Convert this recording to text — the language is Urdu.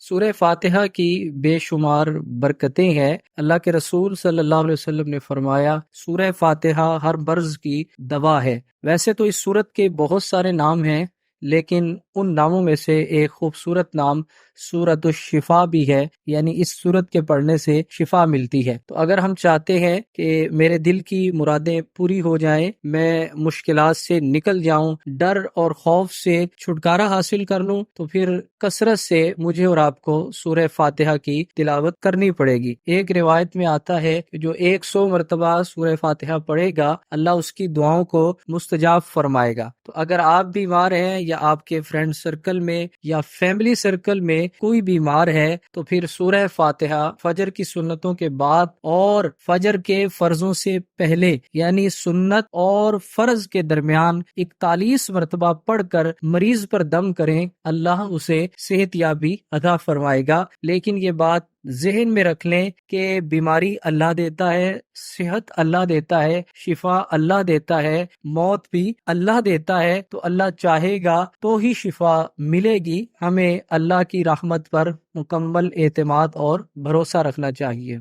سورہ فاتحہ کی بے شمار برکتیں ہیں۔ اللہ کے رسول صلی اللہ علیہ وسلم نے فرمایا سورہ فاتحہ ہر مرض کی دوا ہے۔ ویسے تو اس سورت کے بہت سارے نام ہیں، لیکن ان ناموں میں سے ایک خوبصورت نام سورۃ الشفا بھی ہے، یعنی اس سورت کے پڑھنے سے شفا ملتی ہے۔ تو اگر ہم چاہتے ہیں کہ میرے دل کی مرادیں پوری ہو جائیں، میں مشکلات سے نکل جاؤں، ڈر اور خوف سے چھٹکارا حاصل کر لوں، تو پھر کثرت سے مجھے اور آپ کو سورہ فاتحہ کی تلاوت کرنی پڑے گی۔ ایک روایت میں آتا ہے کہ جو 100 مرتبہ سورہ فاتحہ پڑھے گا، اللہ اس کی دعاؤں کو مستجاب فرمائے گا۔ تو اگر آپ بیمار ہیں یا آپ کے فرینڈ سرکل میں یا فیملی سرکل میں کوئی بیمار ہے، تو پھر سورہ فاتحہ فجر کی سنتوں کے بعد اور فجر کے فرضوں سے پہلے، یعنی سنت اور فرض کے درمیان 41 مرتبہ پڑھ کر مریض پر دم کریں، اللہ اسے صحت یابی عطا فرمائے گا۔ لیکن یہ بات ذہن میں رکھ لیں کہ بیماری اللہ دیتا ہے، صحت اللہ دیتا ہے، شفا اللہ دیتا ہے، موت بھی اللہ دیتا ہے۔ تو اللہ چاہے گا تو ہی شفا ملے گی۔ ہمیں اللہ کی رحمت پر مکمل اعتماد اور بھروسہ رکھنا چاہیے۔